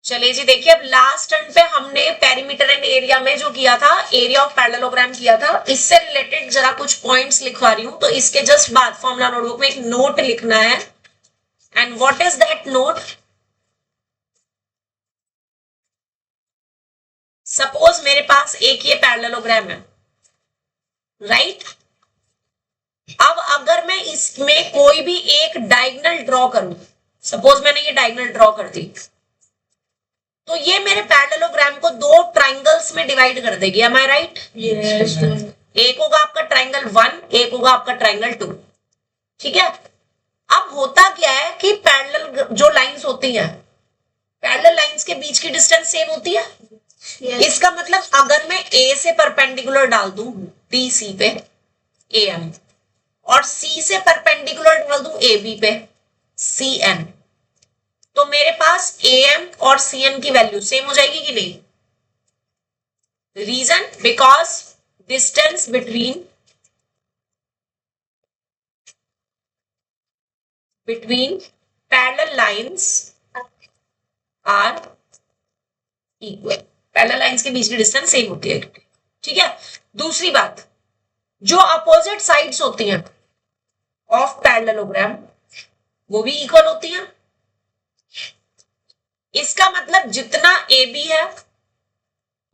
चलिए जी, देखिए अब लास्ट टर्न पे हमने पेरीमीटर एंड एरिया में जो किया था, एरिया ऑफ पैरेललोग्राम किया था, इससे रिलेटेड जरा कुछ पॉइंट्स लिखवा रही हूं। तो इसके जस्ट बाद फॉर्मूला नोटबुक में एक नोट लिखना है। And what is that note? Suppose मेरे पास एक ये पैरेललोग्राम है, राइट? अब अगर मैं इसमें कोई भी एक डायगोनल ड्रॉ करूं, सपोज मैंने ये डायगोनल ड्रॉ कर दी, तो ये मेरे पैरेललोग्राम को दो ट्राइंगल्स में डिवाइड कर देगी। एम आई राइट? एक होगा आपका ट्राइंगल 1, एक होगा आपका ट्राइंगल 2। ठीक है। अब होता क्या है कि पैरेलल जो लाइंस होती हैं, पैरेलल लाइंस के बीच की डिस्टेंस सेम होती है। इसका मतलब अगर मैं ए से परपेंडिकुलर डाल दूं डी सी पे ए एम, और सी से परपेंडिकुलर डाल दूं ए बी पे सी एन, तो मेरे पास ए एम और सी एन की वैल्यू सेम हो जाएगी कि नहीं? Reason, because distance between parallel lines are equal. Parallel lines के बीच की डिस्टेंस सेम होती है। ठीक है। दूसरी बात, जो अपोजिट साइड्स होती हैं ऑफ पैरेललोग्राम वो भी इक्वल होती हैं। इसका मतलब जितना ए बी है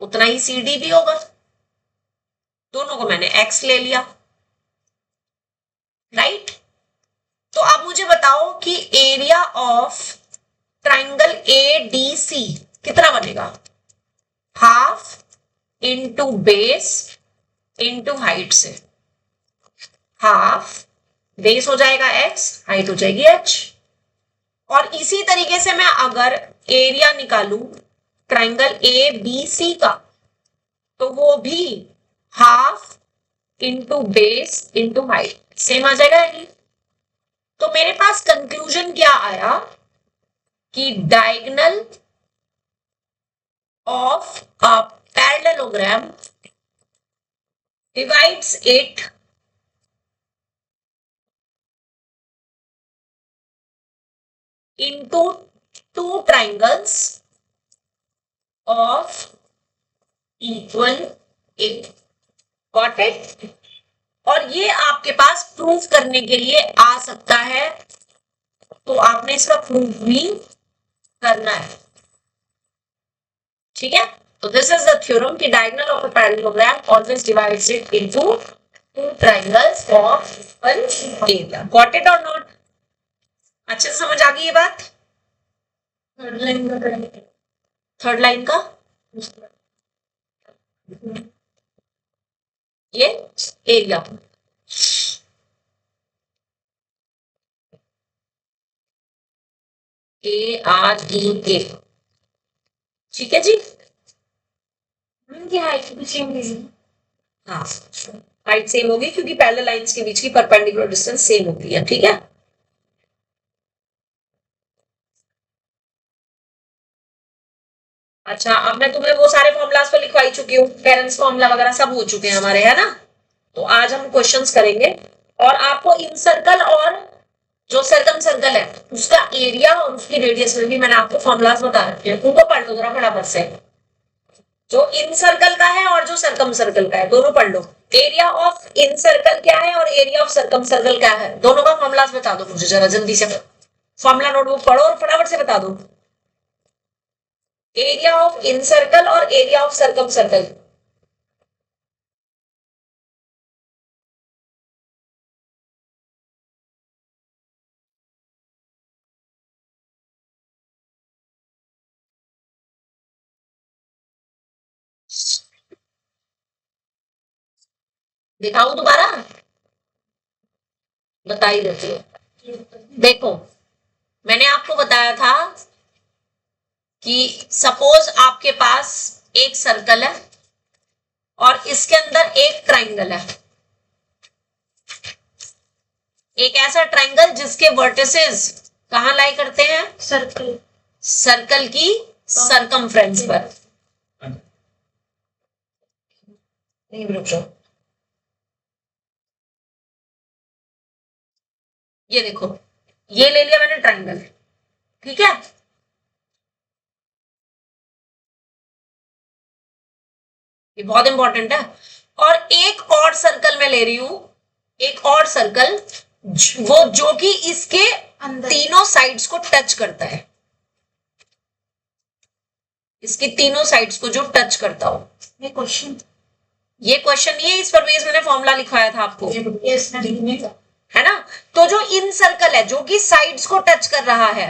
उतना ही सी डी भी होगा। दोनों को मैंने एक्स ले लिया, राइट? तो अब मुझे बताओ कि area of triangle A D C कितना बनेगा? Half into base into height से। हाफ बेस हो जाएगा एक्स, हाइट हो जाएगी एच। और इसी तरीके से मैं अगर एरिया निकालू ट्राइंगल ए बी सी का, तो वो भी half into base into height same आ जाएगा। तो मेरे पास कंक्लूजन क्या आया कि diagonal of a parallelogram divides it into two triangles of equal area. Got it? और ये आपके पास प्रूफ करने के लिए आ सकता है, तो आपने इसका प्रूफ भी करना है। ठीक है। तो दिस इज द थ्योरम कि diagonal of a parallelogram always divides it into two triangles of equal area. Got it और नॉट? अच्छे से समझ आ गई ये बात? थर्ड लाइन का करेंगे। थर्ड लाइन का ये एरिया, ए आर ई ए। ठीक है जी। हाइट भी सेम होगी। हाँ, हाइट सेम होगी क्योंकि पैरेलल लाइंस के बीच की परपेंडिकुलर डिस्टेंस सेम होती है। ठीक है। अच्छा, अब मैं तुम्हें वो सारे फॉर्मुलाज तो लिखवाई चुकी हूँ, पेरेंट्स फॉर्मूला वगैरह सब हो चुके हैं हमारे, है ना? तो आज हम क्वेश्चंस करेंगे और आपको इन सर्कल और जो सर्कम सर्कल है उसका एरिया और उसकी रेडियस में भी मैंने आपको फॉर्मुलाज बता रखे हैं, उनको पढ़ लो जरा फटाफट से। जो इन सर्कल का है और जो सर्कम सर्कल का है दोनों पढ़ लो। एरिया ऑफ इन सर्कल क्या है और एरिया ऑफ सर्कम सर्कल क्या है, दोनों का फॉर्मुलाज बता दो मुझे जरा जल्दी से। फॉर्मुला नोटबुक पढ़ो और फटाफट से बता दो। एरिया ऑफ इन सर्कल और एरिया ऑफ सर्कम सर्कल। दिखाऊं दोबारा? बता ही देती हूँ। देखो, मैंने आपको बताया था कि सपोज आपके पास एक सर्कल है और इसके अंदर एक ट्राइंगल है। एक ऐसा ट्राइंगल जिसके वर्टिसेस कहां लाई करते हैं? सर्कल, सर्कल की सरकमफ्रेंस पर। नहीं, रुक जाओ। ये देखो, ये ले लिया मैंने ट्राइंगल। ठीक है। ये बहुत इंपॉर्टेंट है। और एक और सर्कल मैं ले रही हूं, एक और सर्कल वो जो कि इसके तीनों साइड्स को टच करता है, इसकी तीनों साइड्स को जो टच करता हो। ये क्वेश्चन नहीं है, इस पर बेस मैंने फॉर्मूला लिखवाया था आपको, है ना। तो जो इन सर्कल है जो कि साइड्स को टच कर रहा है,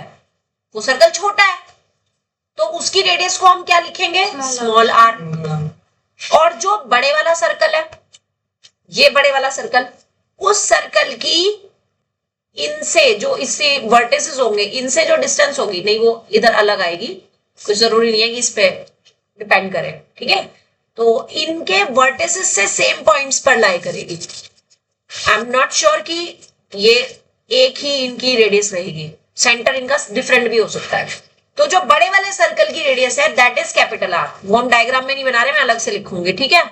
वो सर्कल छोटा है, तो उसकी रेडियस को हम क्या लिखेंगे, स्मॉल आर। और जो बड़े वाला सर्कल है, ये बड़े वाला सर्कल, उस सर्कल की इनसे जो इससे वर्टिसेस होंगे, इनसे जो डिस्टेंस होगी, नहीं वो इधर अलग आएगी, कुछ जरूरी नहीं है कि इस पे डिपेंड करे, ठीक है। तो इनके वर्टिसेस से सेम पॉइंट्स पर लाई करेगी। आई एम नॉट श्योर कि ये एक ही इनकी रेडियस रहेगी, सेंटर इनका डिफरेंट भी हो सकता है। तो जो बड़े वाले सर्कल की रेडियस है दैट इज कैपिटल आर। वो हम डायग्राम में नहीं बना रहे, मैं अलग से लिखूंगी, ठीक है।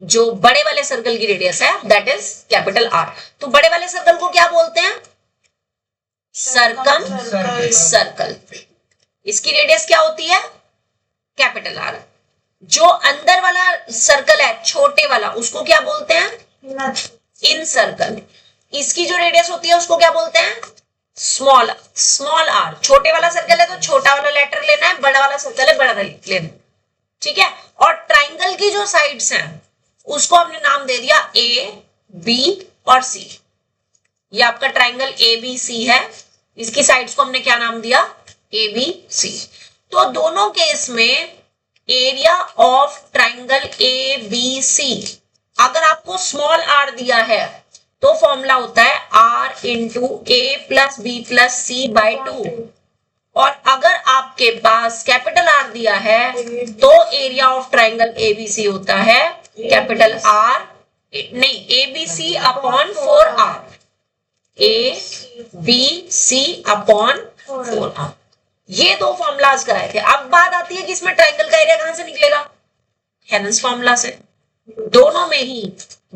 जो बड़े वाले सर्कल की रेडियस है दैट इज कैपिटल आर। तो बड़े वाले सर्कल को क्या बोलते हैं, सर्कम सर्कल। इसकी रेडियस क्या होती है, कैपिटल आर। जो अंदर वाला सर्कल है छोटे वाला, उसको क्या बोलते हैं, इन सर्कल। इसकी जो रेडियस होती है उसको क्या बोलते हैं, स्मॉल आर। छोटे वाला सर्कल है तो छोटा वाला लेटर लेना है, बड़ा वाला सर्कल है बड़ा लेना, ठीक है। और ट्राइंगल की जो साइड्स हैं उसको हमने नाम दे दिया ए, बी और सी। ये आपका ट्राइंगल ए बी सी है, इसकी साइड्स को हमने क्या नाम दिया, ए बी सी। तो दोनों केस में area of triangle A B C, अगर आपको स्मॉल आर दिया है तो फॉर्मूला होता है R into A plus B plus C by 2। और अगर आपके पास कैपिटल आर दिया है तो एरिया ऑफ ट्राइंगल एबीसी होता है कैपिटल आर, नहीं, ABC upon 4r, A B C upon 4r। ये दो फॉर्मूलाज कराए थे। अब बात आती है कि इसमें ट्राइंगल का एरिया कहां से निकलेगा, हेरेंस फॉर्मूला से। दोनों में ही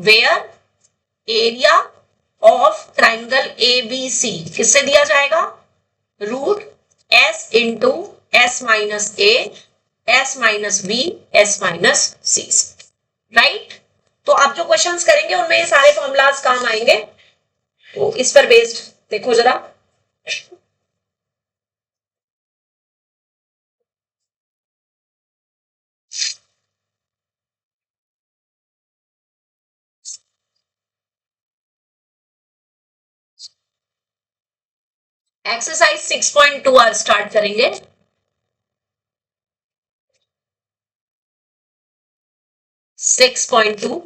where area of triangle ABC किससे दिया जाएगा, root S into S minus A, S minus B, S minus C, right. तो आप जो क्वेश्चंस करेंगे उनमें ये सारे फॉर्मूलाज काम आएंगे। तो इस पर बेस्ड देखो जरा, एक्सरसाइज 6.2 आज स्टार्ट करेंगे। सिक्स पॉइंट टू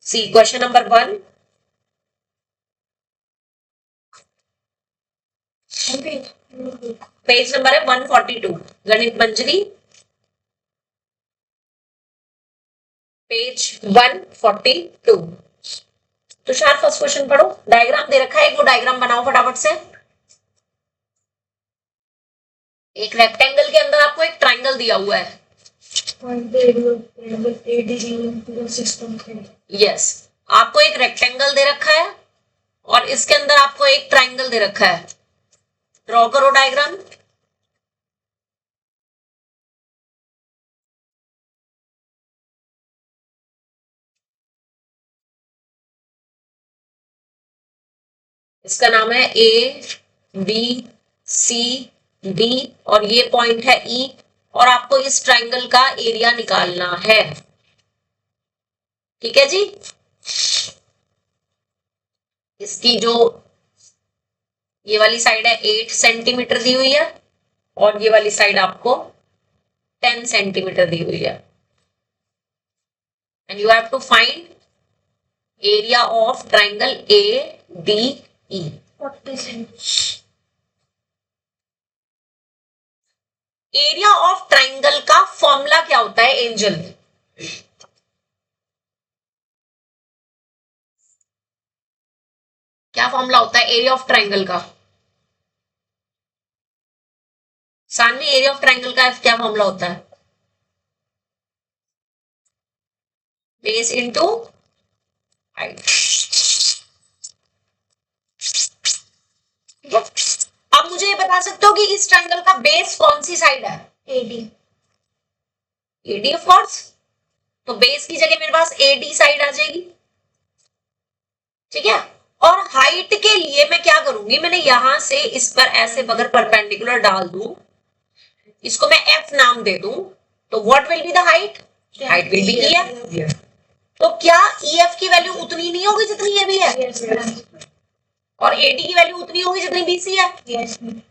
सी, क्वेश्चन नंबर 1, पेज नंबर है 142, गणित मंजरी, पेज 142। तुषार फर्स्ट क्वेश्चन पढ़ो, डायग्राम दे रखा है, एक वो डायग्राम बनाओ फटाफट से। एक रेक्टेंगल के अंदर आपको एक ट्राइंगल दिया हुआ है, यस। आपको एक रेक्टेंगल दे रखा है और इसके अंदर आपको एक ट्राइंगल दे रखा है। ड्रॉ करो डायग्राम। इसका नाम है ए बी सी डी और ये पॉइंट है ई, और आपको इस ट्राइंगल का एरिया निकालना है, ठीक है जी। इसकी जो ये वाली साइड है 8 सेंटीमीटर दी हुई है और ये वाली साइड आपको 10 सेंटीमीटर दी हुई है, and you have to find area of triangle A D E. Area of triangle का फॉर्मूला क्या होता है एंजल, क्या फॉर्मूला होता है एरिया ऑफ ट्राइंगल का, सानवी एरिया ऑफ ट्राइंगल का क्या फॉर्मूला होता है, बेस इनटू हाइट। अब मुझे ये बता सकते हो कि इस ट्रायंगल का बेस कौन सी साइड है? एडी। एडी ऑफ कोर्स, तो बेस की जगह मेरे पास एडी साइड आ जाएगी, ठीक है। और हाइट के लिए मैं क्या करूंगी, मैंने यहां से इस पर ऐसे अगर परपेंडिकुलर डाल दूं, इसको मैं एफ नाम दे दूं, तो what will be the height? Height will be EF. तो क्या ईएफ की वैल्यू उतनी नहीं होगी जितनी ये भी है? और एडी की वैल्यू उतनी होगी जितनी बीसी है?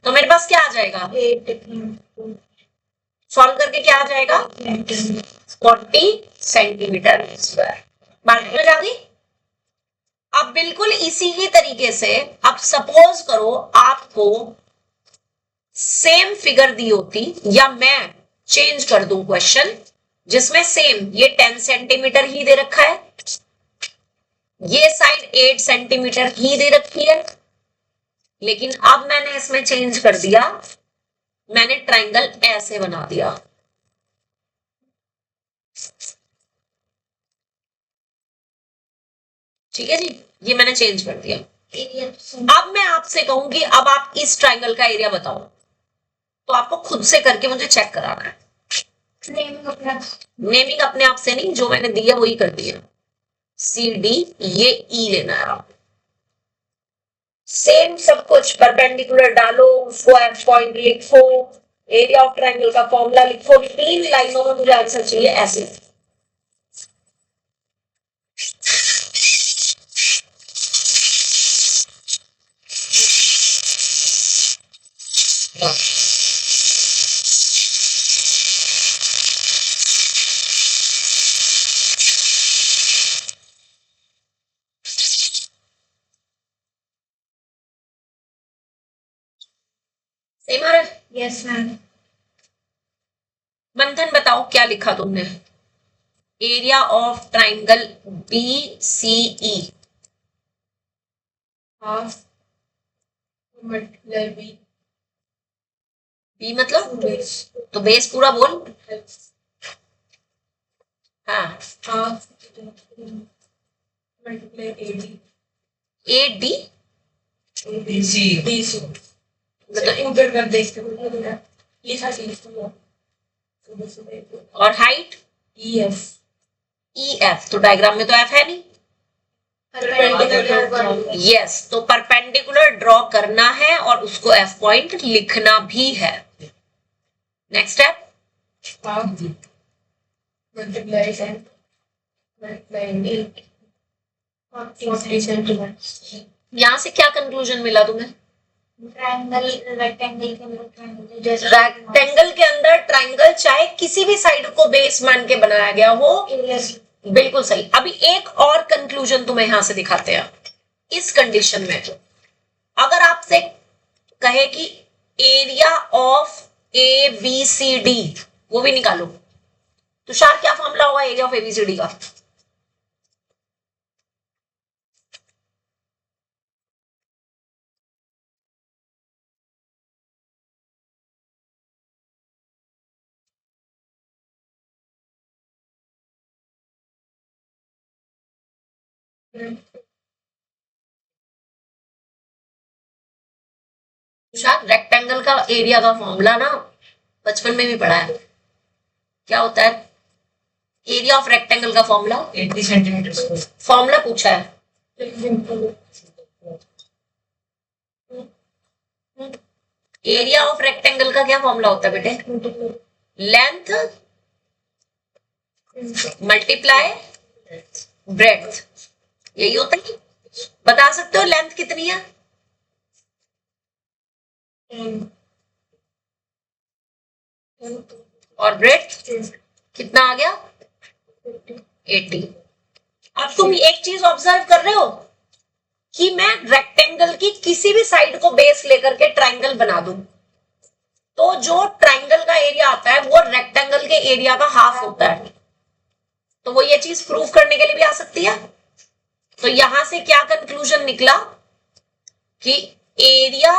तो मेरे पास क्या आ जाएगा? सॉल्व करके क्या आ जाएगा? 40 सेंटीमीटर स्क्वायर। बात समझ आ गई? अब बिल्कुल इसी ही तरीके से अब सपोज करो आपको सेम फिगर दी होती, या मैं चेंज कर दूं क्वेश्चन, जिसमें सेम ये 10 सेंटीमीटर ही दे रखा है, ये साइड 8 सेंटीमीटर ही दे रखी है, लेकिन अब मैंने इसमें चेंज कर दिया, मैंने ट्रायंगल ऐसे बना दिया। ठीक है जी, ये मैंने चेंज कर दिया। अब मैं आपसे कहूंगी अब आप इस ट्रायंगल का एरिया बताओ, तो आपको खुद से करके मुझे चेक कराना है। नेमिंग अपने आप से नहीं, जो मैंने दिया वही कर दिया। सी डी, ये ई लेना है आप। सेम सब कुछ परपेंडिकुलर डालो, उसको एफ पॉइंट लिखो, एरिया ऑफ ट्रायंगल का फॉर्मूला लिखो, 3 लाइनों में मुझे आंसर चाहिए ऐसे। सेम आ रहा है? Yes ma'am. मंथन बताओ क्या लिखा तुमने? Area of triangle B C E. B मतलब बेस। तो बेस पूरा बोल। हाँ, ए डी और height E F. E F, तो डायग्राम में तो एफ है नहीं। यस, तो परपेंडिकुलर ड्रॉ करना है और उसको एफ पॉइंट लिखना भी है। नेक्स्ट स्टेप, यहां से क्या कंक्लूजन मिला तुम्हें? रेक्टेंगल के अंदर ट्राइंगल चाहे किसी भी साइड को बेस मान के बनाया गया हो, बिल्कुल सही। अभी एक और कंक्लूजन तुम्हें यहां से दिखाते हैं। इस कंडीशन में अगर आपसे कहे कि area of A B C D, वो भी निकालो, तुषार क्या फॉर्मूला होगा एरिया ऑफ एबीसीडी का? तुषार, रेक्टेंगल का एरिया का फॉर्मूला ना बचपन में भी पढ़ा है। क्या होता है एरिया ऑफ रेक्टेंगल का फॉर्मूला? 80 सेंटीमीटर। फॉर्मूला पूछा है। एरिया ऑफ रेक्टेंगल का क्या फॉर्मूला होता है बेटे? लेंथ मल्टीप्लाई ब्रेड्थ, यही होता है। बता सकते हो लेंथ कितनी है? और ब्रेड्थ कितना आ गया? 80। अब तुम एक चीज ऑब्जर्व कर रहे हो कि मैं रेक्टेंगल की किसी भी साइड को बेस लेकर के ट्राइंगल बना दूं, तो जो ट्राइंगल का एरिया आता है वो रेक्टेंगल के एरिया का हाफ होता है। तो वो ये चीज प्रूव करने के लिए भी आ सकती है। तो यहां से क्या कंक्लूजन निकला कि area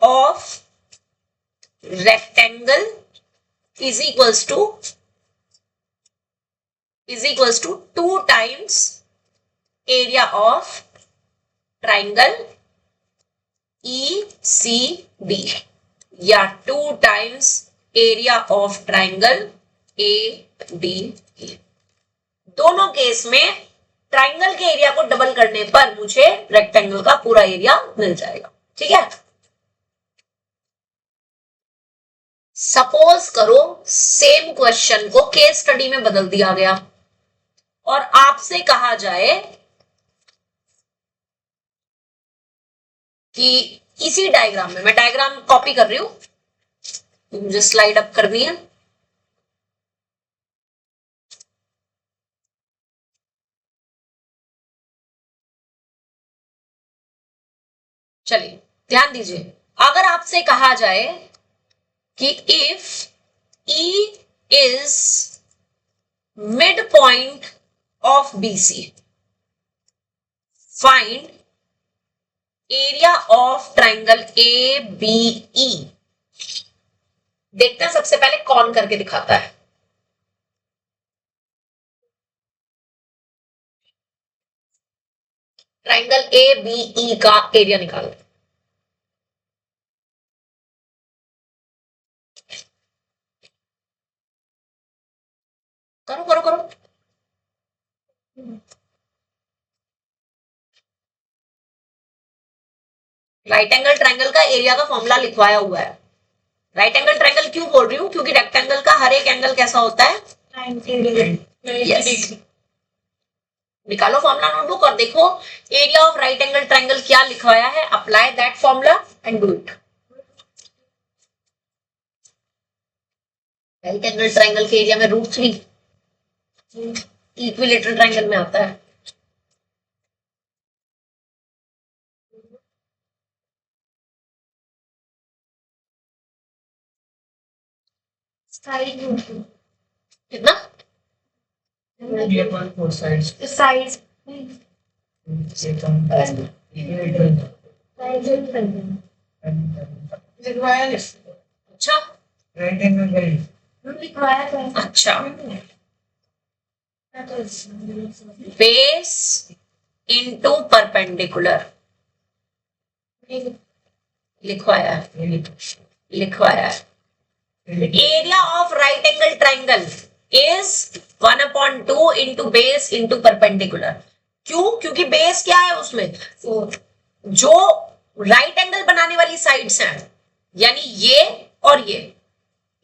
of rectangle is equals to 2 times area of triangle ECD। या 2 times area of triangle ADE। दोनों केस में ट्राइंगल के एरिया को डबल करने पर मुझे रेक्टेंगल का पूरा एरिया मिल जाएगा। ठीक है, सपोज करो सेम क्वेश्चन को केस स्टडी में बदल दिया गया और आपसे कहा जाए कि इसी डायग्राम में, मैं डायग्राम कॉपी कर रही हूं, मुझे स्लाइड अप करनी है। चलिए ध्यान दीजिए, अगर आपसे कहा जाए कि if E is midpoint of BC, find area of triangle ABE। देखते हैं, सबसे पहले कौन करके दिखाता है। ट्राइंगल ABE का एरिया निकालो। करो करो करो। राइट एंगल ट्राइंगल का एरिया का फॉर्मूला लिखवाया हुआ है। राइट एंगल ट्राइंगल क्यों बोल रही हूं? क्योंकि रेक्टेंगल का हर एक एंगल कैसा होता है? 90 डिग्री। निकालो फॉर्मूला नोटबुक और देखो area of right angle triangle क्या लिखवाया है। Apply that formula and do it. Right angle triangle के एरिया में √3 इक्विलेटरल ट्राइंगल में आता है। कितना? साइड अच्छा राइट एंगल अच्छा बेस इनटू परपेंडिकुलर लिखवाया है। Area of right angle triangle is 1/2 into base into perpendicular. क्यों? क्योंकि बेस क्या है उसमें? जो राइट एंगल बनाने वाली साइड्स हैं, यानी ये और ये,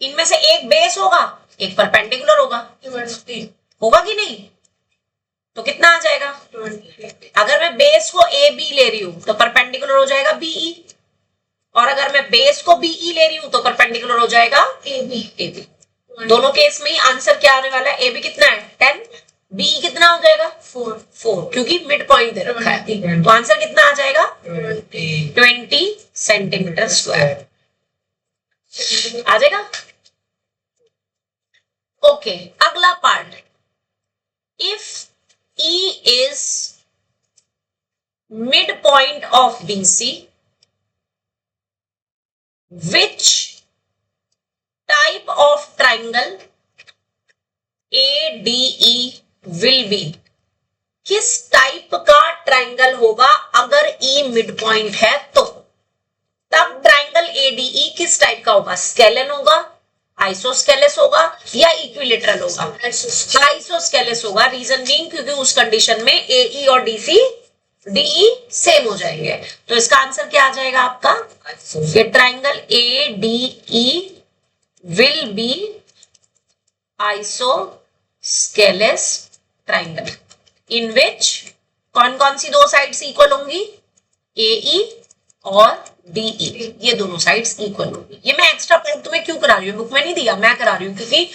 इनमें से एक बेस होगा, एक परपेंडिकुलर होगा। होगा कि नहीं? तो कितना आ जाएगा? 20। अगर मैं बेस को AB ले रही हूं तो परपेंडिकुलर हो जाएगा BE, और अगर मैं बेस को BE ले रही हूं तो परपेंडिकुलर हो जाएगा AB। दोनों केस में आंसर क्या आने वाला है? AB कितना है? 10, BE कितना हो जाएगा? 4, क्योंकि मिड पॉइंट दे रखा है। तो आंसर कितना आ जाएगा? 20 सेंटीमीटर स्क्वायर आ जाएगा। ओके, अगला part, if E is midpoint of BC, which type of triangle ADE will be? किस टाइप का ट्राइंगल होगा अगर E मिड है तो? तब ट्राइंगल ADE किस टाइप का होगा? स्केलन होगा, आइसोस्केलेस होगा या इक्विलेटरल होगा? आइसोस्केलेस होगा। रीजन बीइंग क्योंकि उस कंडीशन में AE और DE सेम हो जाएंगे। तो इसका आंसर क्या आ जाएगा आपका? ये triangle ADE will be isosceles triangle in which कौन कौन सी दो साइड्स इक्वल होंगी? AE और DE, ये दोनों साइड्स इक्वल होंगी। ये मैं एक्स्ट्रा पॉइंट तुम्हें क्यों करा रही हूँ? बुक में नहीं दिया, मैं करा रही हूँ क्योंकि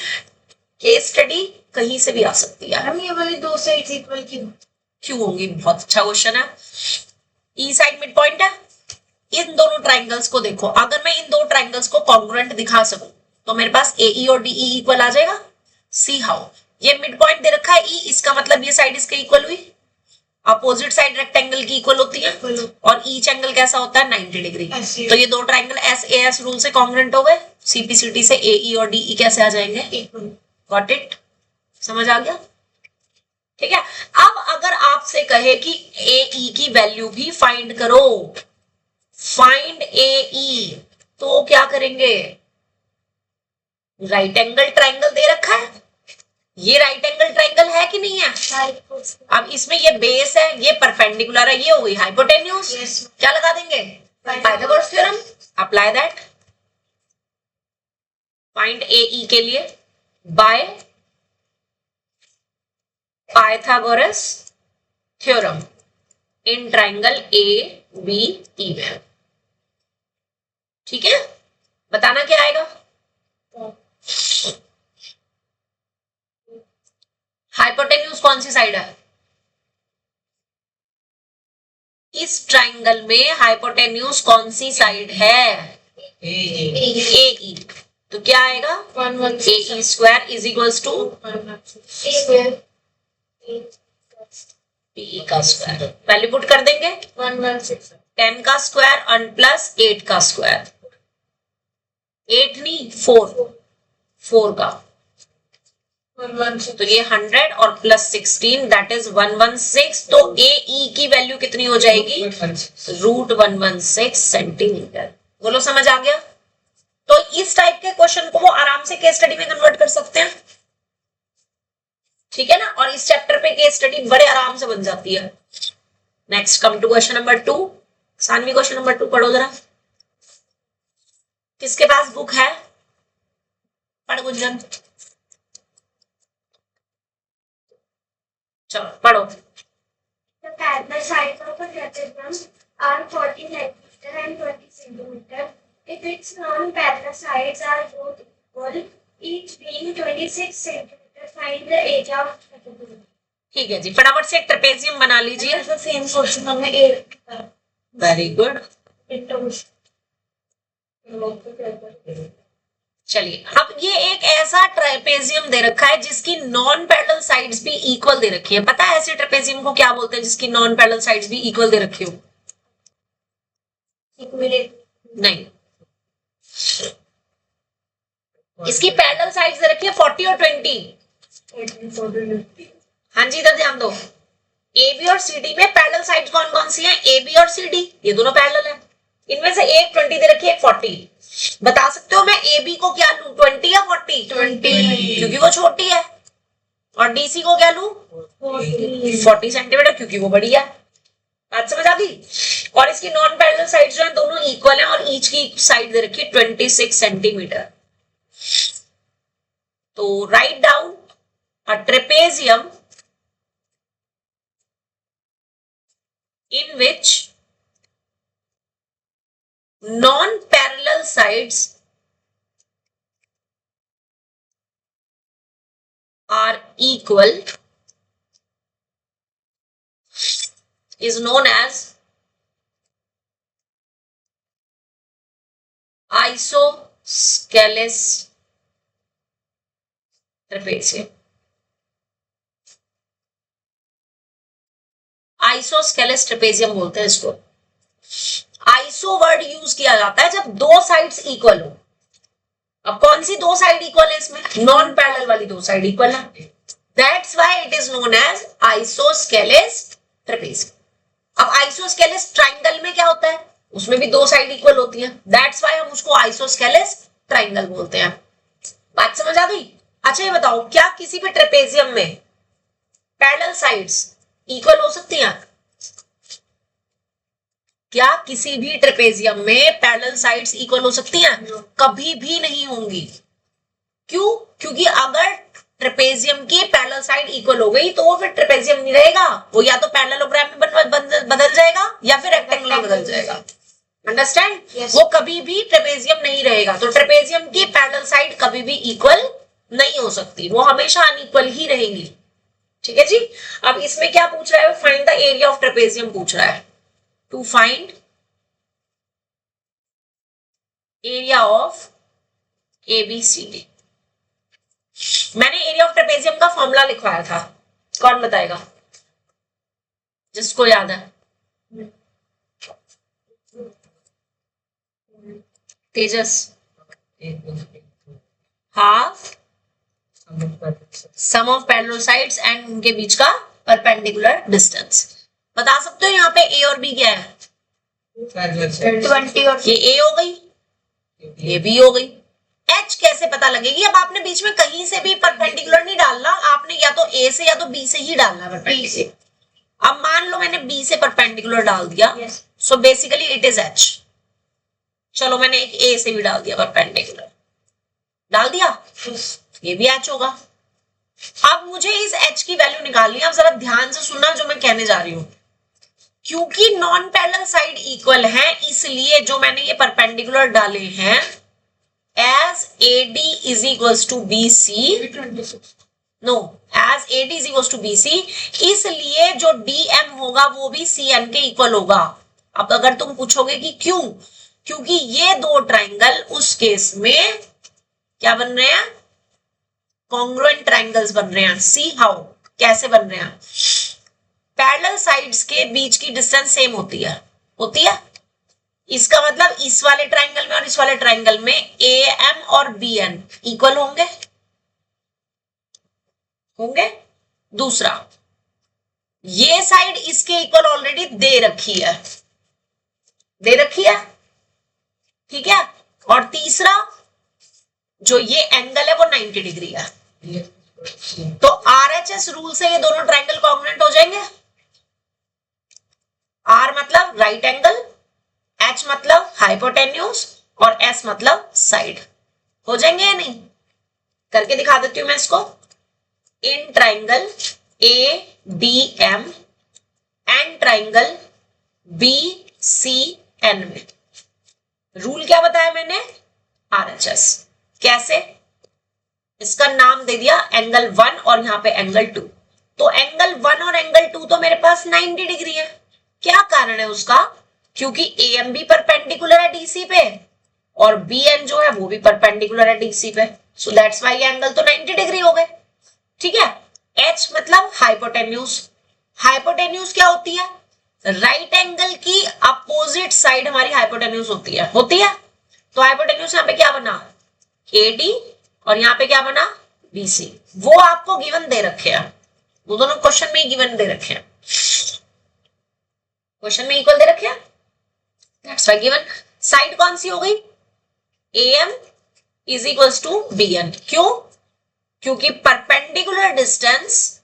केस स्टडी कहीं से भी आ सकती है। हम ये वाली दो साइड्स इक्वल क्यों होंगी? बहुत अच्छा क्वेश्चन है। E साइड मिड पॉइंट है। इन दोनों ट्राइंगल्स को देखो, अगर मैं इन दो ट्राइंगल्स को कॉन्ग्रुएंट दिखा सकूं तो मेरे पास AE और DE इक्वल आ जाएगा। See how? ये मिड पॉइंट दे रखा है E, इसका मतलब ये साइड इसके इक्वल हुई। अपोजिट साइड रेक्टेंगल की इक्वल होती है और ईच एंगल कैसा होता है? 90 डिग्री। तो ये दो ट्राइंगल SAS रूल से कॉन्ग्रुएंट हो गए। CPCT से AE और DE कैसे आ जाएंगे? Got it? समझ आ गया? ठीक है। अब अगर आपसे कहे कि AE की वैल्यू भी फाइंड करो, फाइंड AE, तो क्या करेंगे, राइट एंगल ट्राइंगल दे रखा है, ये राइट एंगल ट्राइंगल है कि नहीं है। अब इसमें ये बेस है, ये परपेंडिकुलर है, ये हो गई हाइपोटेन्यूज। क्या लगा देंगे, Pythagoras theorem. Apply that, find AE के लिए by Pythagoras theorem in triangle ABE में। ठीक है, बताना क्या आएगा। हाइपोटेन्यूज कौन सी साइड है, इस ट्राइंगल में हाइपोटेन्यूज कौन सी साइड है, AE। तो क्या आएगा, AE square is equals to PE का स्क्वायर। वैल्यू पुट कर देंगे, 10 का स्क्वायर और प्लस 8 का स्क्वायर, 8 नहीं 4 का, तो ये 100 और प्लस 16 दैट इज 116। तो AE की वैल्यू कितनी हो जाएगी, √116 सेंटीमीटर। बोलो समझ आ गया। तो इस टाइप के क्वेश्चन को वो आराम से केस स्टडी में कन्वर्ट कर सकते हैं, ठीक है ना। और इस चैप्टर पे केस स्टडी बड़े आराम से बन जाती है। Next come to question number 2। Saanvi question number 2 पढ़ो जरा, किसके पास बुक है, पढ़ गुंजन, चलो पढ़ो। The parallel sides of a trapezium are 40 centimeter and 20 centimeter. If its non-parallel sides are both equal, each being 26 centimeter, find the area of trapezium. ठीक है जी, फटाफट से एक ट्रेपेजियम बना लीजिए। सेम क्वेश्चन हमने वेरी गुड। चलिए, अब ये एक ऐसा ट्रेपेजियम दे रखा है जिसकी नॉन पैरेलल साइड्स भी इक्वल दे रखी है। पता है ऐसे ट्रेपेजियम को क्या बोलते हैं जिसकी नॉन पैरेलल साइड्स भी इक्वल दे रखी हो। नहीं, इसकी पैरेलल साइड्स दे रखी है 40 और 20। हाँ जी, इधर ध्यान दो। AB और CD में पैरेलल साइड्स कौन कौन सी हैं, AB और CD, ये दोनों पैरेलल है। इनमें से एक 20 दे रखी है, एक 40। बता सकते हो मैं AB को क्या लूं, 20 या 40? 20, क्योंकि वो छोटी है। और DC को क्या लूं, 40 सेंटीमीटर, क्योंकि वो बड़ी है। बात समझ आ गई। और इसकी नॉन पैरेलल साइड जो है दोनों इक्वल है और ईच की साइड दे रखी है 26 सेंटीमीटर। तो write down a trapezium in which non-parallel sides are equal is known as isosceles trapezium। Isosceles trapezium बोलते हैं इसको। आइसो वर्ड यूज किया जाता है जब दो साइड्स इक्वल हो। अब कौन सी दो साइड इक्वल है इसमें, नॉन पैरेलल वाली दो साइड इक्वल है, that's why it is known as isosceles trapezium. अब आइसोस्केलेस ट्राइंगल में क्या होता है, उसमें भी दो साइड इक्वल होती है, दैट्स व्हाई हम उसको आइसोस्केलेस ट्राइंगल बोलते हैं। बात समझ आ गई। अच्छा ये बताओ, क्या किसी भी ट्रेपेजियम में पैरेलल साइड्स इक्वल हो सकती हैं? क्या किसी भी ट्रेपेजियम में पैरेलल साइड्स इक्वल हो सकती हैं? कभी भी नहीं होंगी। क्यों? क्योंकि अगर ट्रेपेजियम की पैरेलल साइड इक्वल हो गई तो वो फिर ट्रेपेजियम नहीं रहेगा, वो या तो पैरेललोग्राम में बदल जाएगा या फिर रेक्टेंगल में बदल जाएगा। अंडरस्टैंड? वो कभी भी ट्रेपेजियम नहीं रहेगा। तो ट्रेपेजियम की पैरेलल साइड कभी भी इक्वल नहीं हो सकती, वो हमेशा अनइक्वल ही रहेंगी। ठीक है जी। अब इसमें क्या पूछ रहा है, find the area of trapezium पूछ रहा है। To find area of ABCD। मैंने एरिया ऑफ ट्रेपेजियम का फॉर्मूला लिखवाया था, कौन बताएगा जिसको याद है? Tejas. Half sum of parallel sides and उनके बीच का परपेंडिकुलर डिस्टेंस। बता सकते हो यहाँ पे A और B क्या है? 20 और ये A हो गई, ये भी हो गई। एच कैसे पता लगेगी? अब आपने बीच में कहीं से भी परपेंडिकुलर नहीं डालना, आपने या तो ए से या तो बी से ही डालना परपेंडिकुलर। अब मान लो मैंने बी से परपेंडिकुलर डाल दिया, so basically it is H. चलो मैंने एक ए से भी डाल दिया परपेंडिकुलर, डाल दिया, ये भी एच होगा। अब मुझे इस एच की वैल्यू निकालनी है। अब जरा ध्यान से सुनना जो मैं कहने जा रही हूं। क्योंकि नॉन पैरेलल साइड इक्वल है, इसलिए जो मैंने ये परपेंडिकुलर डाले हैं as AD is equals to BC, no as AD is equals to BC, इसलिए जो DM होगा वो भी CN के इक्वल होगा। अब अगर तुम पूछोगे कि क्यों, क्योंकि ये दो ट्राइंगल उस केस में क्या बन रहे हैं? कॉन्ग्रुएंट ट्राइंगल्स बन रहे हैं। सी हाउ, कैसे बन रहे हैं? पैरेलल साइड्स के बीच की डिस्टेंस सेम होती है, होती है। इसका मतलब इस वाले ट्राइंगल में और इस वाले ट्राइंगल में AM और BN इक्वल होंगे, होंगे। दूसरा, ये साइड इसके इक्वल ऑलरेडी दे रखी है, दे रखी है, ठीक है। और तीसरा, जो ये एंगल है वो 90 डिग्री है। तो RHS रूल से ये दोनों ट्राइंगल कॉन्ग्रुएंट हो जाएंगे। R मतलब राइट एंगल, H मतलब हाइपोटेन्यूज और S मतलब साइड। हो जाएंगे या नहीं? करके दिखा देती हूं मैं इसको। In triangle ADM and triangle BCN में रूल क्या बताया मैंने? RHS। कैसे? इसका नाम दे दिया एंगल 1 और यहां पे एंगल 2। तो एंगल 1 और एंगल 2 तो मेरे पास 90 डिग्री है। क्या कारण है उसका? क्योंकि AM भी परपेंडिकुलर है DC पे और BN जो है वो भी परपेंडिकुलर है DC पे, सो दैट्स व्हाई एंगल तो 90 डिग्री हो गए, ठीक है। H मतलब हाइपोटेन्यूज। हाइपोटेन्यूज क्या होती है? राइट एंगल की अपोजिट साइड हमारी हाइपोटेन्यूज होती है, होती है। तो हाइपोटेन्यूज यहां पे क्या बना? AD और यहां पे क्या बना? BC। वो आपको गिवन दे रखे हैं, वो दोनों क्वेश्चन में ही गिवन दे रखे हैं, क्वेश्चन में इक्वल दे रखे हैं, दैट्स व्हाई गिवन। साइड कौन सी हो गई? AM is equals to BN। क्यों? क्योंकि perpendicular distance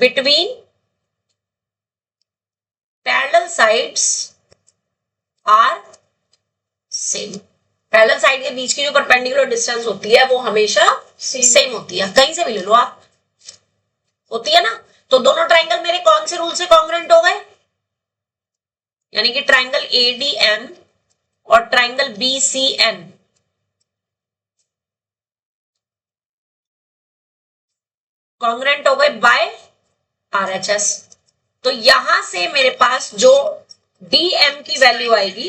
between parallel sides are same. Parallel side के बीच की जो परपेंडिकुलर डिस्टेंस होती है वो हमेशा सेम होती है, कहीं से भी ले लो आप, होती है ना। तो दोनों ट्राइंगल मेरे कौन से रूल से कॉन्ग्रुएंट हो गए? यानी कि ट्राइंगल ADM और ट्राइंगल BCN कॉन्ग्रुएंट हो गए बाय RHS। तो यहां से मेरे पास जो DM की वैल्यू आएगी,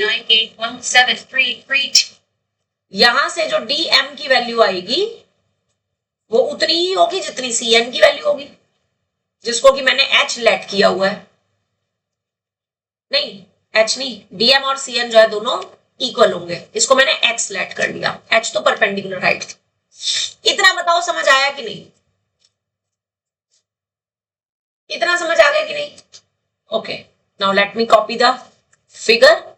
यहां से जो DM की वैल्यू आएगी वो उतनी ही होगी जितनी CN की वैल्यू होगी, जिसको कि मैंने H लेट किया हुआ है। नहीं, H नहीं, DM और CN जो है दोनों इक्वल होंगे, इसको मैंने X लेट कर लिया। H तो परपेंडिकुलर हाइट थी। इतना बताओ समझ आया कि नहीं? इतना समझ आ गया कि नहीं? Okay, now let me copy the figure.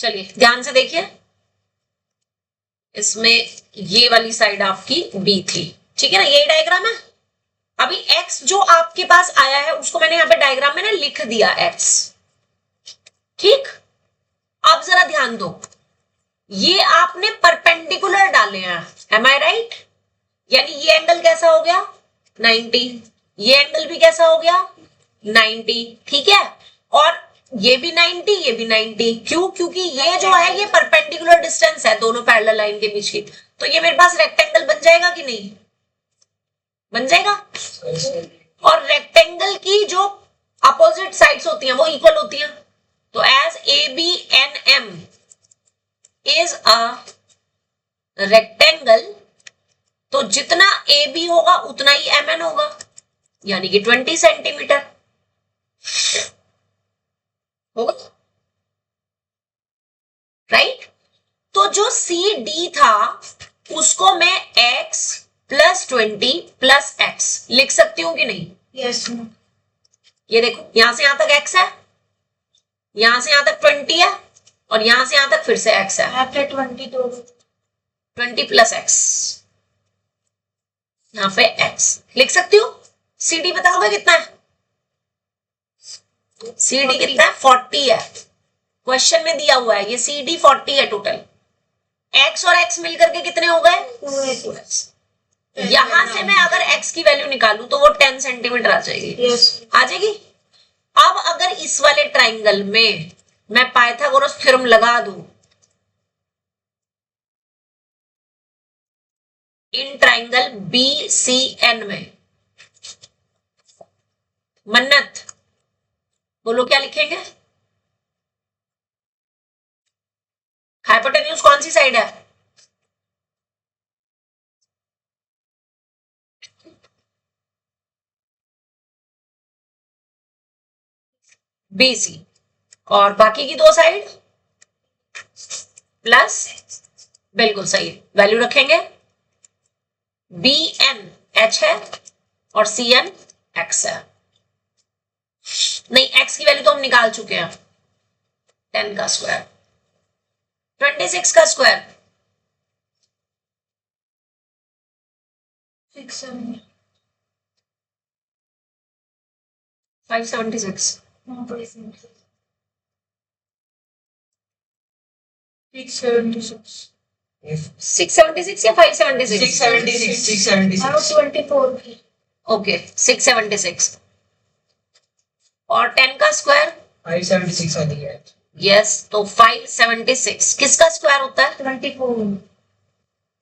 चलिए ध्यान से देखिए, इसमें ये वाली साइड आपकी B थी, ठीक है ना, ये डायग्राम है। अभी X जो आपके पास आया है उसको मैंने यहाँ पे डायग्राम में ना लिख दिया X, ठीक। अब जरा ध्यान दो, ये आपने परपेंडिकुलर डाले हैं, एम आई राइट? यानी ये एंगल कैसा हो गया? 90। ये एंगल भी कैसा हो गया? 90, ठीक है। और ये भी 90, ये भी 90। क्यों? क्योंकि ये जो है ये परपेंडिकुलर डिस्टेंस है दोनों पैरेलल लाइन के बीच की। तो ये मेरे पास रेक्टेंगल बन जाएगा कि नहीं? बन जाएगा। और रेक्टेंगल की जो अपोजिट साइड्स होती हैं वो इक्वल होती हैं। तो as ABNM is a rectangle, तो जितना AB होगा उतना ही MN होगा, यानी कि 20 सेंटीमीटर होगा, राइट। तो उसको मैं x प्लस 20 प्लस x लिख सकती हूं कि नहीं? यस। ये देखो यहां से यहां तक x है, यहां से यहां तक 20 है, और यहां से यहां तक फिर से x है। आफ्टर 20 दो 20 प्लस x, यहां पे x लिख सकती हूँ। CD बताओगे कितना है? CD कितना है? 40 है, क्वेश्चन में दिया हुआ है ये CD 40 है टोटल। x और x मिलकर के कितने हो गए? 2x। यहां से मैं अगर x की वैल्यू निकालूं तो वो 10 सेंटीमीटर आ जाएगी। यस। आ जाएगी। अब अगर इस वाले ट्राइंगल में मैं पाइथागोरस थ्योरम लगा दूं, इन ट्राइंगल BCN में, मन्नत बोलो क्या लिखेंगे? हाइपोटेन्यूज कौन सी साइड है? BC। और बाकी की दो साइड प्लस, बिल्कुल सही, वैल्यू रखेंगे। BN H है और CN X है। नहीं, X की वैल्यू तो हम निकाल चुके हैं, 10 का स्क्वायर, 26 का स्क्वायर, 576। 676 या 576? 24। ओके, 676 और 10 का स्क्वायर 576 आ गया। यस, तो 576 किसका स्क्वायर होता है? 24।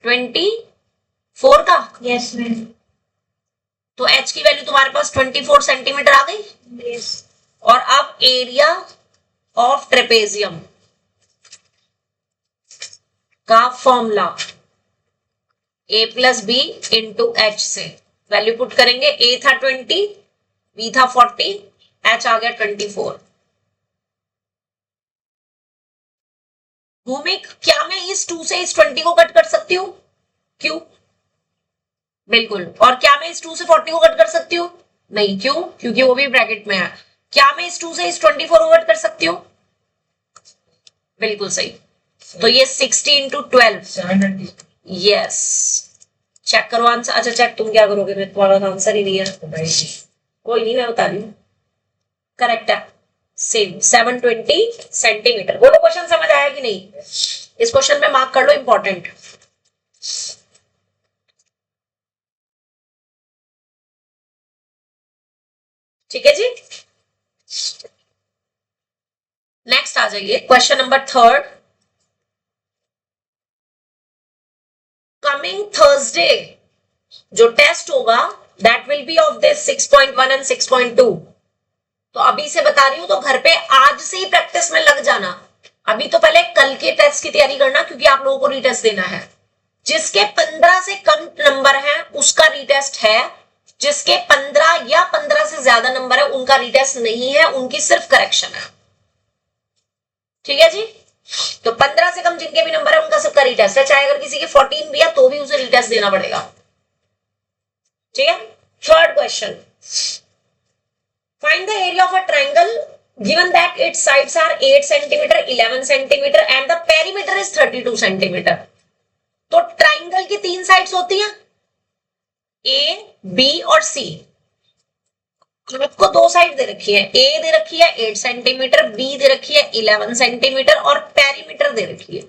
24 का। Yes ma'am. तो H की वैल्यू तुम्हारे पास 24 सेंटीमीटर आ गई। यस। और अब एरिया ऑफ ट्रेपेजियम का formula A plus B into H से वैल्यू पुट करेंगे। A था 20, B था 40, H आ गया 24। भूमिक, क्या मैं इस 2 से इस 20 को कट कर सकती हूँ? क्यों? बिल्कुल। और क्या मैं इस 2 से 40 को कट कर सकती हूँ? नहीं। क्यों? क्योंकि वो भी ब्रैकेट में है। क्या मैं इस 2 से इस 24 को कट कर सकती हूँ? बिल्कुल सही। तो ये 60 इंटू 12, 720। यस। चेक करो आंसर। अच्छा चेक तुम क्या करोगे, मैं तुम्हारा आंसर ही नहीं है। कोई नहीं, मैं बता रही हूँ, करेक्ट है। Same 720 centimetre. बोलो क्वेश्चन समझ आया कि नहीं? इस क्वेश्चन में मार्क कर लो, इंपॉर्टेंट। ठीक है जी। नेक्स्ट आ जाइए, क्वेश्चन नंबर 3। कमिंग थर्सडे जो टेस्ट होगा that will be of this 6.1 and 6.2। तो अभी से बता रही हूं, तो घर पे आज से ही प्रैक्टिस में लग जाना। अभी तो पहले कल के टेस्ट की तैयारी करना, क्योंकि आप लोगों को रीटेस्ट देना है। जिसके 15 से कम नंबर है उसका रीटेस्ट है, जिसके 15 या 15 से ज्यादा नंबर है उनका रीटेस्ट नहीं है, उनकी सिर्फ करेक्शन है। ठीक है जी। तो 15 से कम जिनके भी नंबर है उनका सबका रीटेस्ट है, चाहे अगर किसी के 14 भी है तो भी उसे रीटेस्ट देना पड़ेगा। ठीक है। Third question, find the area of a triangle given that its sides are 8 centimeter, 11 centimeter and the perimeter is 32 centimeter। तो ट्राइंगल की 3 साइड्स होती हैं, A, B और C। आपको 2 साइड दे रखी है, A दे रखी है 8 सेंटीमीटर, B दे रखी है 11 सेंटीमीटर और पेरीमीटर दे रखी है।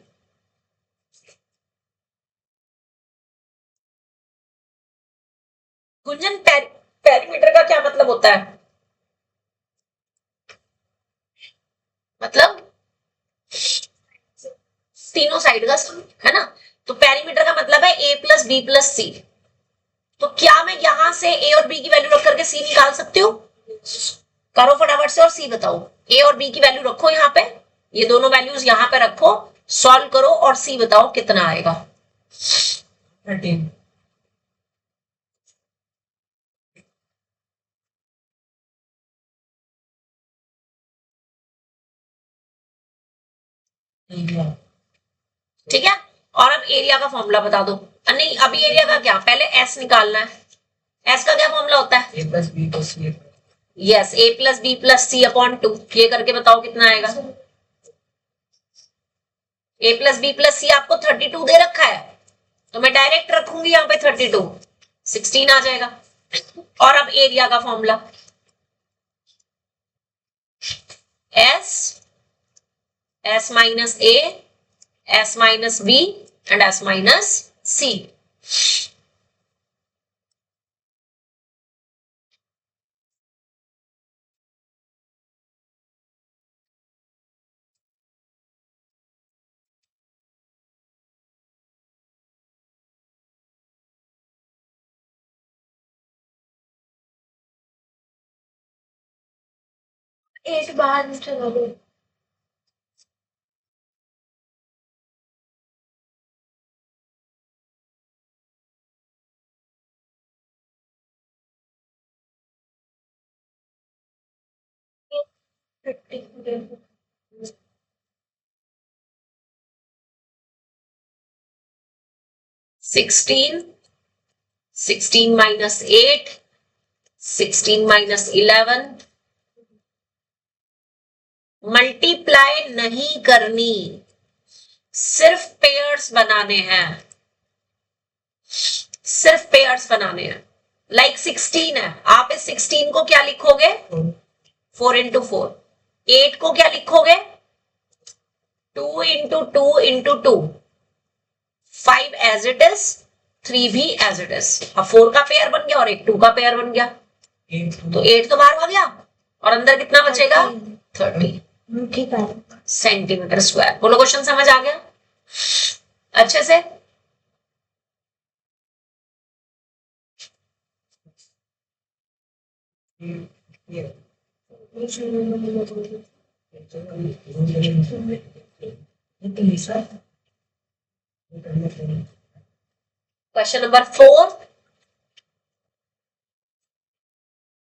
गुंजन, पेरीमीटर का क्या मतलब होता है? मतलब तीनों साइड का सम, है ना। तो पेरीमीटर का मतलब है A प्लस बी प्लस सी। तो क्या मैं यहां से A और B की वैल्यू रख करके C निकाल सकती हूँ? करो फटाफट से और C बताओ। A और B की वैल्यू रखो यहाँ पे, ये दोनों वैल्यूज यहाँ पे रखो, सॉल्व करो और C बताओ कितना आएगा। 13। ठीक है। और अब एरिया का फॉर्मूला बता दो। नहीं, अभी एरिया का क्या, पहले एस निकालना है। एस का क्या फॉर्मूला होता है? A plus B plus C. Yes, A plus B plus C upon 2। ये करके बताओ कितना आएगा। A plus B plus C आपको 32 दे रखा है, तो मैं डायरेक्ट रखूंगी यहाँ पे 32, 16 आ जाएगा। और अब एरिया का formula, S, S minus A, S minus B and S minus C. एक बार चलो 50 16, 16 माइनस 8, 16 माइनस 11। मल्टीप्लाई नहीं करनी, सिर्फ पेयर्स बनाने हैं, सिर्फ पेयर्स बनाने हैं। लाइक 16 है, आप इस 16 को क्या लिखोगे? 4 इंटू 4। 8 को क्या लिखोगे? 2 into 2 into 2। 5 as it is, 3 भी एज इट इज। अब 4 का पेयर बन गया और एक 2 का पेयर बन गया, तो 8 तो बाहर आ गया और अंदर कितना बचेगा? 30 ठीक है। Centimetre square. बोलो क्वेश्चन समझ आ गया अच्छे से? Question number 4,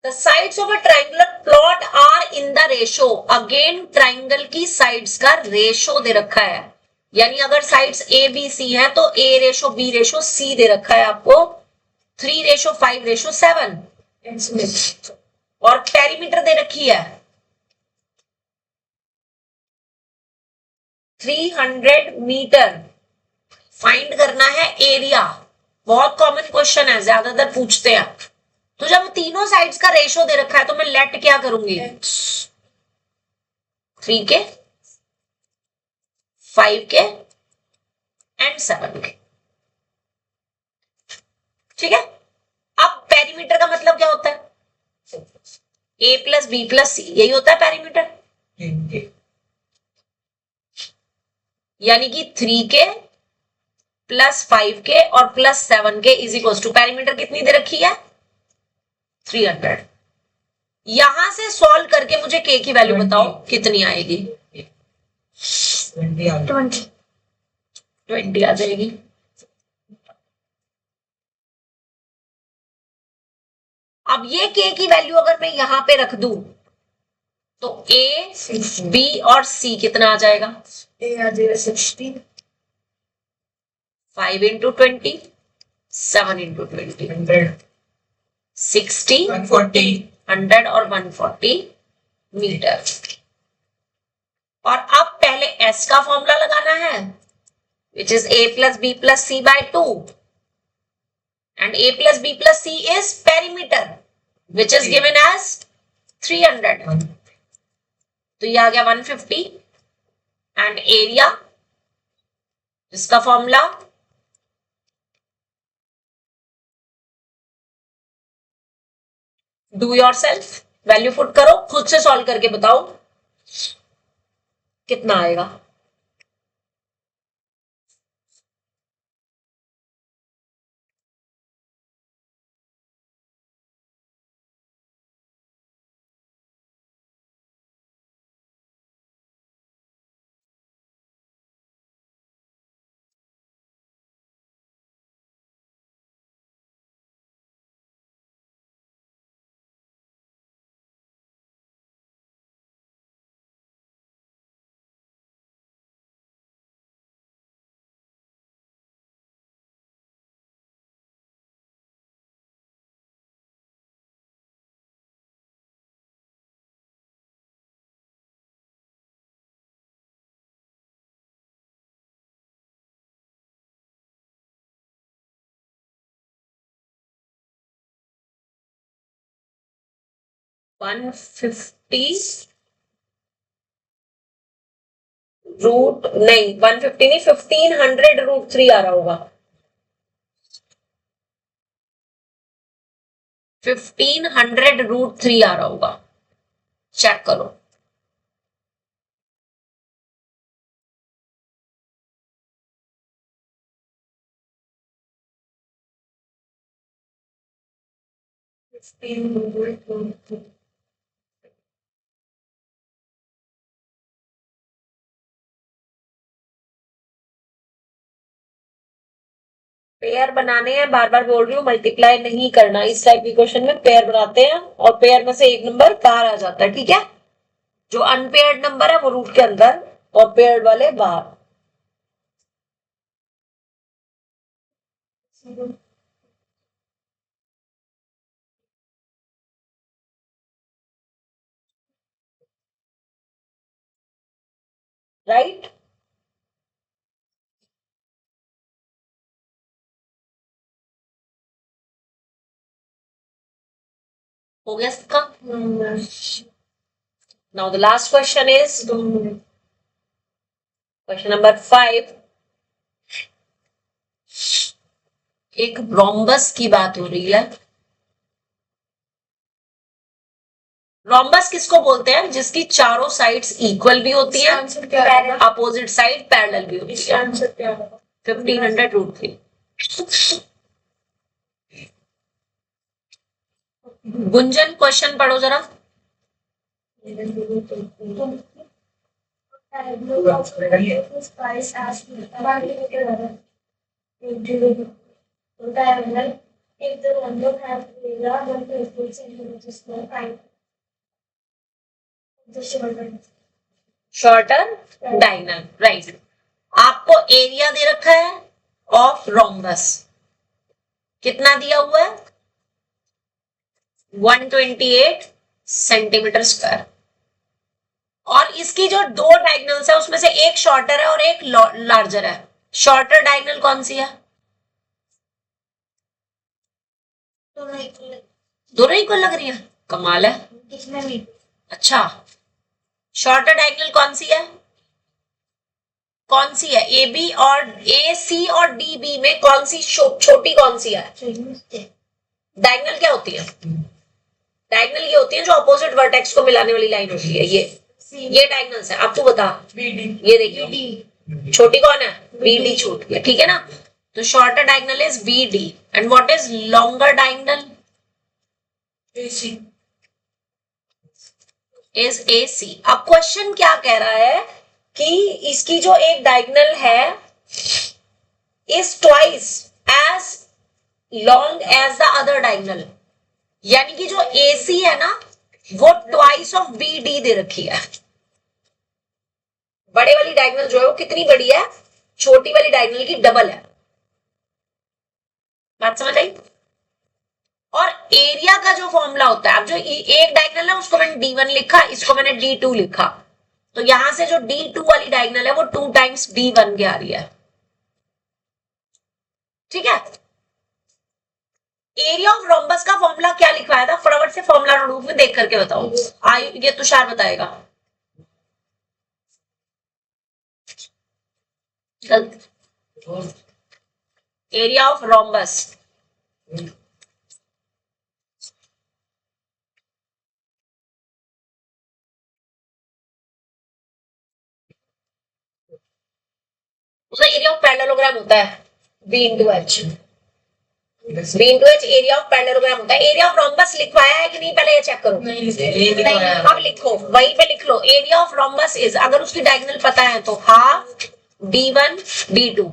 the sides of a triangular plot are in the ratio। Again triangle की साइड्स का रेशो दे रखा है, यानी अगर साइड्स ए बी सी है तो ए रेशो बी रेशो सी दे रखा है आपको, 3 रेशो 5 रेशो 7। और पेरीमीटर दे रखी है 300 मीटर। फाइंड करना है एरिया। बहुत कॉमन क्वेश्चन है, ज्यादातर पूछते हैं। तो जब तीनों साइड्स का रेशो दे रखा है तो मैं लेट क्या करूंगी? 3 के, 5 के एंड 7 के। ठीक है। अब पेरीमीटर का मतलब क्या होता है? ए प्लस बी प्लस सी, यही होता है पेरीमीटर। यानी कि 3 के प्लस 5 के और प्लस 7 के इज इक्वल टू, पेरीमीटर कितनी दे रखी है? 300। यहां से सॉल्व करके मुझे के की वैल्यू बताओ कितनी आएगी? 20 आ जाएगी। अब ये के की वैल्यू अगर मैं यहां पे रख दूं तो ए बी और सी कितना आ जाएगा? A आ जाएगा 16, 5 इंटू 20, 7 इंटू 20, 100, 60, 140, 100 और 140 मीटर। और अब पहले एस का फॉर्मूला लगाना है, which is A plus B plus C by 2, and A plus B plus C is perimeter which is given as 300। तो ये आ गया 150 एंड एरिया इसका formula do yourself, value put करो, खुद से सॉल्व करके बताओ कितना आएगा। 150 रूट नहीं 150 नहीं 1500√3 आ रहा होगा 1500√3 आ रहा होगा चेक करो पेयर बनाने हैं बार बार बोल रही हूँ मल्टीप्लाई नहीं करना इस टाइप के क्वेश्चन में पेयर बनाते हैं और पेयर में से एक नंबर बाहर आ जाता है ठीक है जो अनपेयर्ड नंबर है वो रूट के अंदर और पेयर्ड वाले बाहर राइट हो गया इसका now the last question is question number 5 एक रोम्बस की बात हो रही है रोम्बस किसको बोलते हैं जिसकी चारों साइड्स इक्वल भी होती है अपोजिट साइड पैरेलल भी होती है 1500√3 गुंजन क्वेश्चन पढ़ो जरा If the number has area, then the centimeters square, find the shorter. Shorter diagonal right आपको एरिया दे रखा है ऑफ रोम्बस कितना दिया हुआ है 128 सेंटीमीटर स्क्वायर और इसकी जो दो डायगोनल्स है उसमें से एक शॉर्टर है और एक लार्जर है शॉर्टर डायगोनल कौन सी है दोनों इक्वल लग रही है कमाल है अच्छा शॉर्टर डायगोनल कौन सी है ए बी और ए सी और डी बी में कौन सी छोटी कौन सी है डायगोनल क्या होती है डायगोनल ये होती है जो अपोजिट वर्टेक्स को मिलाने वाली लाइन होती है ये डायगोनल्स है अब तू बता ये देखिए छोटी कौन है बी डी छोटी है ठीक है ना तो shorter diagonal is B D and what is longer diagonal AC is AC अब क्वेश्चन क्या कह रहा है कि इसकी जो एक डायगोनल है is twice as long as the other diagonal यानी कि जो AC है ना वो ट्वाइस ऑफ BD दे रखी है बड़े वाली डायगोनल जो है वो कितनी बड़ी है छोटी वाली डायगोनल की डबल है बात समझ आई और एरिया का जो फॉर्मूला होता है अब जो एक डायगोनल है उसको मैंने D1 लिखा इसको मैंने D2 लिखा तो यहां से जो D2 वाली डायगोनल है वो 2 टाइम्स D1 के आ रही है ठीक है एरिया ऑफ रोम्बस का फॉर्मूला क्या लिखवाया था फटाफट से फॉर्मूला रूप में देख करके बताओ ये तुषार बताएगा एरिया ऑफ रोम्बस उसका एरिया ऑफ पैरेललोग्राम होता है B into H B into H area of parallelogram होता है एरिया ऑफ रोम्बस लिखवाया है कि नहीं पहले ये चेक करो नहीं अब लिखो वहीं पे लिख लो एरिया ऑफ रोम्बस इज अगर उसकी डायगोनल पता है तो हाफ D1 D2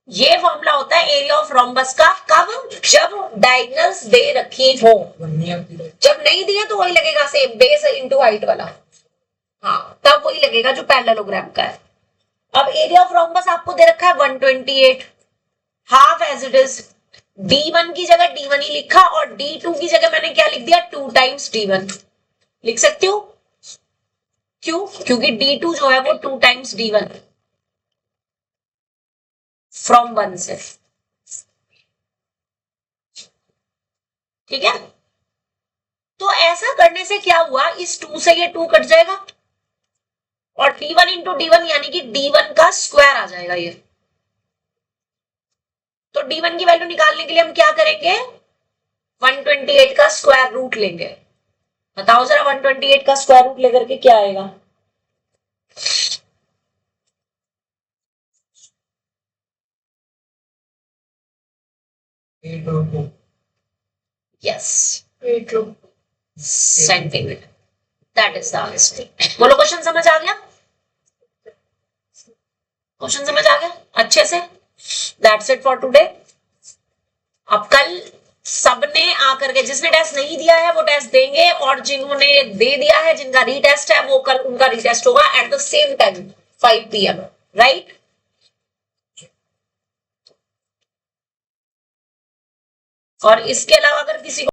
ये फॉर्मूला होता है एरिया ऑफ रोम्बस का कब जब डायगोनल्स दे रखी हो जब नहीं दिए तो वही लगेगा सेम बेस इनटू हाइट वाला हाँ तब वही लगेगा जो पैरेललोग्राम का है अब एरिया ऑफ रोम्बस आपको दे रखा है 128 half as it is D1 की जगह D1 ही लिखा और D2 की जगह मैंने क्या लिख दिया 2 टाइम्स D1 लिख सकती हूँ क्यों क्योंकि D2 जो है वो 2 टाइम्स D1 फ्रॉम 1 से ठीक है तो ऐसा करने से क्या हुआ, इस 2 से ये 2 कट जाएगा और d1 इंटू d1 यानी कि d1 का स्क्वायर आ जाएगा ये। तो d1 की वैल्यू निकालने के लिए हम क्या करेंगे, 128 का स्क्वायर रूट लेंगे। बताओ जरा 128 का स्क्वायर रूट लेकर के क्या आएगा। Yes, centimetre, that is the answer. बोलो क्वेश्चन समझ आ गया, क्वेश्चन समझ आ गया अच्छे से। That's it for today. अब कल सबने आकर के, जिसने टेस्ट नहीं दिया है वो टेस्ट देंगे, और जिन्होंने दे दिया है, जिनका रीटेस्ट है, वो कल उनका रीटेस्ट होगा at the same time 5 PM, right. और इसके अलावा अगर किसी को